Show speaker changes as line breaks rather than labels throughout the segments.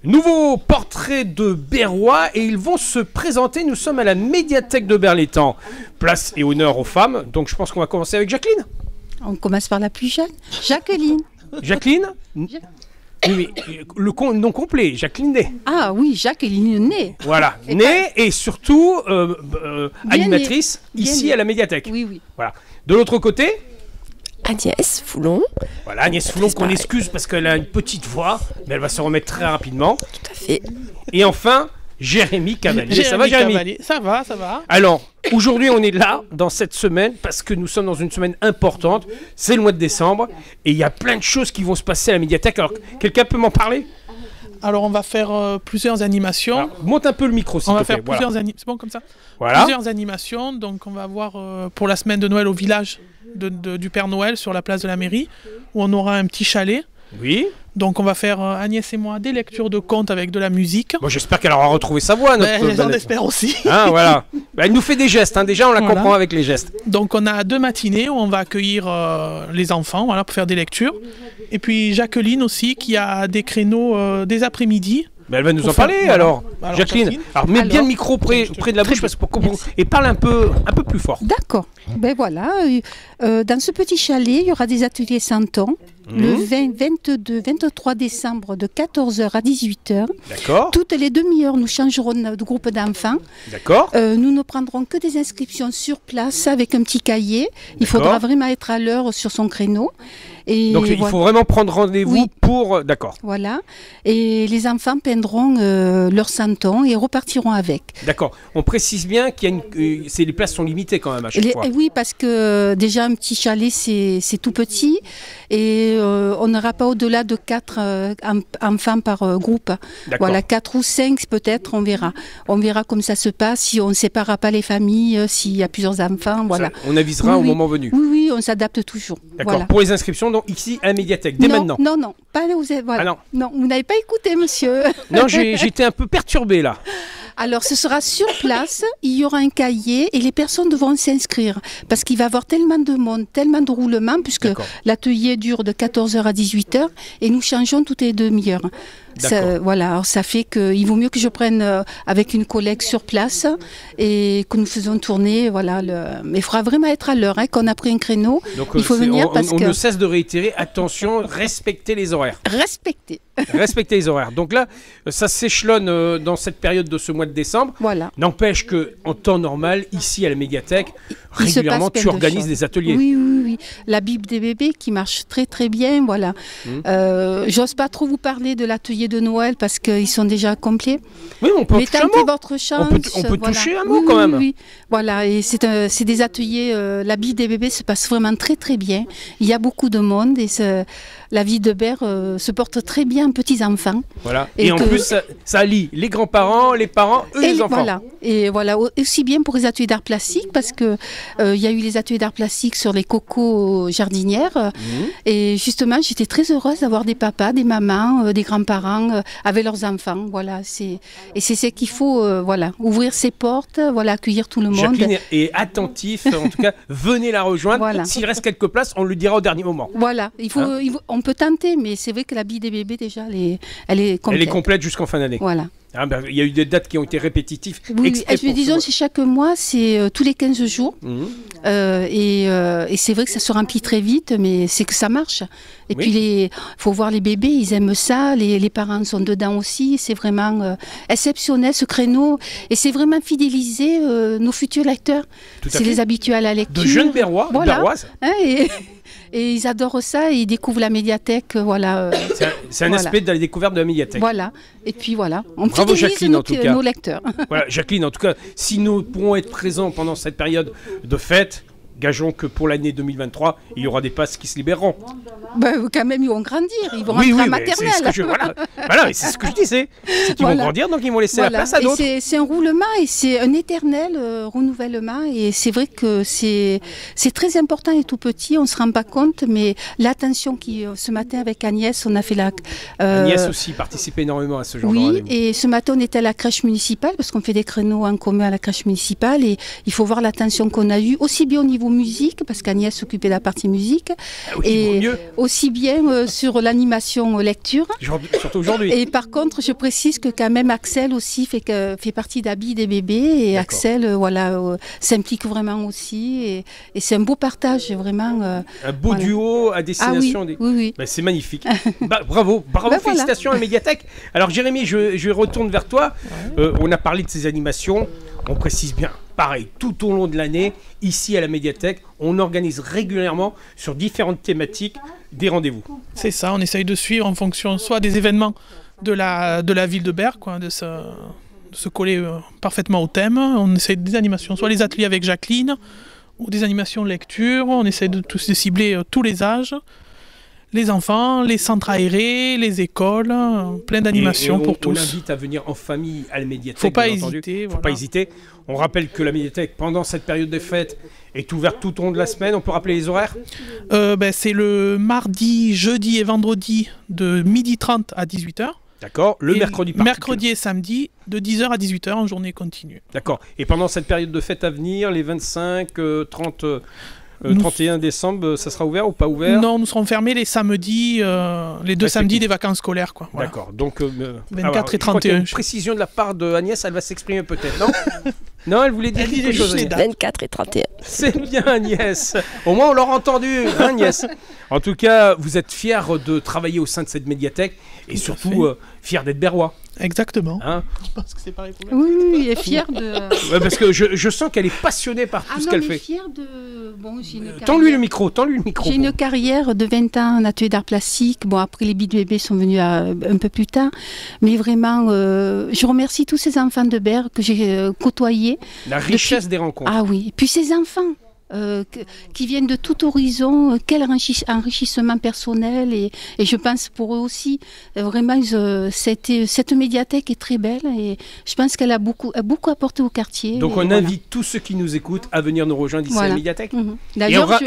Nouveau portrait de Berrois et ils vont se présenter. Nous sommes à la médiathèque de Berlétan. Place et honneur aux femmes. Donc je pense qu'on va commencer avec Jacqueline.
On commence par la plus jeune, Jacqueline.
Jacqueline oui, mais le nom complet, Jacqueline Ney.
Ah oui, Jacqueline Ney.
Voilà, Ney et surtout animatrice ici
née.
À la médiathèque.
Oui, oui.
Voilà. De l'autre côté,
Agnès Foulon.
voilà, Agnès Foulon qu'on excuse parce qu'elle a une petite voix, mais elle va se remettre très rapidement.
Tout à fait.
Et enfin, Jérémy Cavalier. Ça va, Jérémy?
Cavalier. Ça va, ça va.
Alors, aujourd'hui, on est là, dans cette semaine, parce que nous sommes dans une semaine importante. C'est le mois de décembre, et il y a plein de choses qui vont se passer à la médiathèque. Alors, quelqu'un peut m'en parler?
Alors, on va faire plusieurs animations.
Alors, monte un peu le micro, s'il
On
te
va
plaît.
faire plusieurs animations. C'est bon comme ça?
Voilà.
Plusieurs animations. Donc, on va avoir pour la semaine de Noël au village du Père Noël sur la place de la mairie, où on aura un petit chalet.
Oui.
Donc, on va faire, Agnès et moi, des lectures de contes avec de la musique.
Bon, j'espère qu'elle aura retrouvé sa voix, notre
J'en espère aussi.
Hein, voilà. Bah, elle nous fait des gestes, hein. Déjà, on la comprend avec les gestes.
Donc, on a 2 matinées où on va accueillir les enfants, voilà, pour faire des lectures. Et puis, Jacqueline aussi, qui a des créneaux des après-midi.
Mais elle va nous en parler,
voilà.
alors.
Alors,
Jacqueline, alors mets bien le micro près de la bouche parce que et parle un peu plus fort.
D'accord. Ben voilà, dans ce petit chalet, il y aura des ateliers 100 ans. Le 23 décembre de 14h à 18h.
D'accord.
Toutes les demi-heures, nous changerons de groupe d'enfants.
D'accord.
Nous ne prendrons que des inscriptions sur place avec un petit cahier. Il faudra vraiment être à l'heure sur son créneau. Et
donc il faut vraiment prendre rendez-vous pour... D'accord.
Voilà. Et les enfants peindront leur 100 ans et repartiront avec.
D'accord. On précise bien qu'il y a les places sont limitées quand même à chaque fois.
Oui, parce que déjà un petit chalet, c'est tout petit. Et on n'aura pas au-delà de 4 enfants par groupe. Voilà, 4 ou 5 peut-être, on verra. On verra comme ça se passe, si on ne séparera pas les familles, s'il y a plusieurs enfants. Voilà.
Ça, on avisera au moment venu.
Oui, on s'adapte toujours.
D'accord.
Voilà.
Pour les inscriptions, donc ici à la médiathèque, dès maintenant.
Non, pas vous. Voilà.
Ah
non, vous n'avez pas écouté, monsieur.
Non, j'étais un peu perturbé là.
Alors, ce sera sur place, il y aura un cahier et les personnes devront s'inscrire parce qu'il va y avoir tellement de monde, tellement de roulements, puisque l'atelier dure de 14h à 18h et nous changeons toutes les demi-heures. Voilà, alors ça fait qu'il vaut mieux que je prenne avec une collègue sur place et que nous faisons tourner. Voilà, mais il faudra vraiment être à l'heure, hein, qu'on a pris un créneau.
Donc,
il faut venir
on ne cesse de réitérer, attention, respectez les horaires. Respectez les horaires. Donc là, ça s'échelonne dans cette période de ce mois de décembre.
Voilà.
N'empêche qu'en temps normal, ici à la médiathèque, régulièrement, tu organises des ateliers.
Oui. La Bible des bébés qui marche très très bien. Voilà. J'ose pas trop vous parler de l'atelier de Noël parce qu'ils sont déjà complets.
Oui, on peut toucher un mot.
Votre chance,
on peut toucher un mot quand même.
Oui. Voilà, et c'est des ateliers. La Bible des bébés se passe vraiment très très bien. Il y a beaucoup de monde et la vie de Berre se porte très bien en petits enfants.
Voilà. Et en plus, ça lie les grands-parents, les parents, les enfants.
Voilà. Et voilà, aussi bien pour les ateliers d'art plastique, parce que il y a eu les ateliers d'art plastique sur les cocos jardinières. Et justement, j'étais très heureuse d'avoir des papas, des mamans, des grands-parents avec leurs enfants. Voilà, c'est ce qu'il faut, voilà, ouvrir ses portes, voilà, accueillir tout le monde.
Jacqueline est attentif, en tout cas, venez la rejoindre. Voilà. S'il reste quelques places, on le dira au dernier moment.
Voilà, on peut tenter, mais c'est vrai que la bille des bébés, déjà, elle est complète.
Elle est complète jusqu'en fin d'année.
Voilà.
Il y a eu des dates qui ont été répétitives.
Oui, disons, c'est chaque mois, c'est tous les 15 jours. Et c'est vrai que ça se remplit très vite, mais c'est que ça marche. Et puis, il faut voir les bébés, ils aiment ça. Les parents sont dedans aussi. C'est vraiment exceptionnel, ce créneau. Et c'est vraiment fidéliser nos futurs lecteurs. C'est les habitués à la lecture.
De jeunes Berrois, Berroises.
Et ils adorent ça, et ils découvrent la médiathèque, voilà.
C'est un aspect de la découverte de la médiathèque.
Voilà, et puis voilà, on
Bravo Jacqueline, en tout cas.
nos lecteurs.
Voilà, Jacqueline, en tout cas, si nous pourrons être présents pendant cette période de fête, gageons que pour l'année 2023, il y aura des passes qui se libéreront.
Quand même, ils vont grandir, ils vont rentrer en maternelle.
Voilà, c'est ce que je disais. C'est qu'ils vont grandir, donc ils vont laisser la place à d'autres.
C'est un roulement et c'est un éternel renouvellement. Et c'est vrai que c'est très important et tout petit, on ne se rend pas compte, mais l'attention qui, ce matin avec Agnès, on a fait la...
Agnès aussi participe énormément à ce genre de rendez-vous.
Oui, et ce matin, on était à la crèche municipale, parce qu'on fait des créneaux en commun à la crèche municipale, et il faut voir l'attention qu'on a eue, aussi bien au niveau musique, parce qu'Agnès s'occupait de la partie musique,
oui,
et aussi bien sur l'animation lecture.
Surtout aujourd'hui.
Et par contre, je précise que quand même Axel aussi fait partie d'Habits des bébés, et Axel s'implique vraiment aussi, et c'est un beau partage, vraiment.
Un beau duo à destination des...
Oui.
Ben, c'est magnifique. Bravo, félicitations à la médiathèque. Alors Jérémy, je retourne vers toi. On a parlé de ces animations. On précise bien, pareil, tout au long de l'année, ici à la médiathèque, on organise régulièrement sur différentes thématiques des rendez-vous.
C'est ça, on essaye de suivre en fonction soit des événements de la ville de Berre, de se coller parfaitement au thème. On essaye des animations, soit les ateliers avec Jacqueline, ou des animations lecture. On essaye de cibler tous les âges. Les enfants, les centres aérés, les écoles, plein d'animations pour tous.
On invite à venir en famille à la médiathèque.
Faut pas hésiter.
Faut pas hésiter. On rappelle que la médiathèque, pendant cette période des fêtes, est ouverte tout au long de la semaine. On peut rappeler les horaires ?
C'est le mardi, jeudi et vendredi de 12h30 à 18h.
D'accord. Le mercredi
mercredi et samedi de 10h à 18h en journée continue.
D'accord. Et pendant cette période de fêtes à venir, les 25, 30... 31 décembre, ça sera ouvert ou pas ouvert ?
Non, nous serons fermés les samedis, les deux samedis des vacances scolaires. Voilà.
D'accord, donc
24 et 31.
Une précision de la part de Agnès, elle va s'exprimer peut-être, non ? Non, elle voulait dire quelque chose.
24 et 31.
C'est bien Agnès. Au moins on l'aura entendu, hein, Agnès. En tout cas, vous êtes fiers de travailler au sein de cette médiathèque et surtout fiers d'être berrois.
Exactement.
Hein,
je pense que c'est pareil pour
moi. Oui, et fière de...
Ouais, parce que je sens qu'elle est passionnée par tout ce qu'elle fait.
Fière de...
Tends-lui le micro,
J'ai une carrière de 20 ans en atelier d'art plastique. Bon, après les Habits bébés sont venus un peu plus tard. Mais vraiment, je remercie tous ces enfants de Berre que j'ai côtoyés.
La richesse des rencontres.
Ah oui, et puis ces enfants qui viennent de tout horizon, quel enrichissement personnel, et je pense pour eux aussi, vraiment, cette médiathèque est très belle, et je pense qu'elle a beaucoup apporté au quartier.
Donc on invite tous ceux qui nous écoutent à venir nous rejoindre ici à la médiathèque.
D'ailleurs,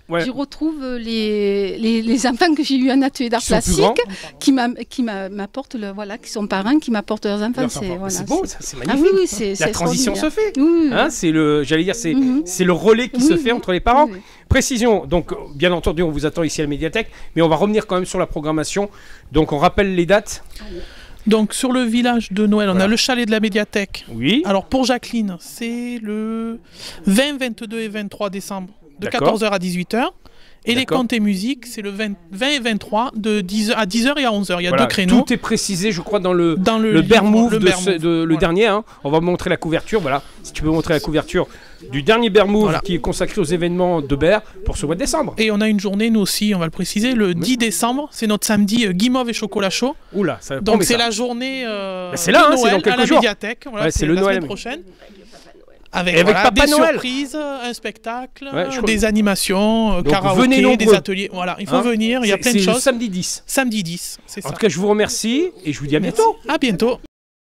je retrouve les enfants que j'ai eu en atelier d'art plastique qui m'apportent, qui sont parents, qui m'apportent leurs enfants.
C'est beau, c'est magnifique.
Ah oui,
la transition se fait.
Oui.
Hein, c'est le relais qui se fait entre les parents. Oui. Précision, donc bien entendu, on vous attend ici à la médiathèque, mais on va revenir quand même sur la programmation. Donc on rappelle les dates.
Donc sur le village de Noël, on a le chalet de la médiathèque.
Oui.
Alors pour Jacqueline, c'est le 20, 22 et 23 décembre. De 14h à 18h. Et les contes et musiques, c'est le 20 et 23 de 10h à 10h et à 11h. Il y a deux créneaux.
Tout est précisé, je crois, dans le Bear Move, le dernier. Hein. On va montrer la couverture. Voilà. Si tu peux montrer la couverture du dernier Bear Move qui est consacré aux événements de Berre pour ce mois de décembre.
Et on a une journée, nous aussi, on va le préciser, le 10 décembre. C'est notre samedi guimauve et chocolat chaud.
Oula,
donc c'est la journée
c'est là,
de Noël,
c'est dans quelques
à la
jours.
Médiathèque. Voilà, c'est la semaine prochaine. Avec
Papa
des
Noël.
surprises, un spectacle, des animations, karaoké,
venez
des ateliers. Voilà, il faut venir, il y a plein de choses.
C'est samedi 10.
Samedi 10, c'est ça.
En tout cas, je vous remercie et je vous dis à bientôt.
À bientôt.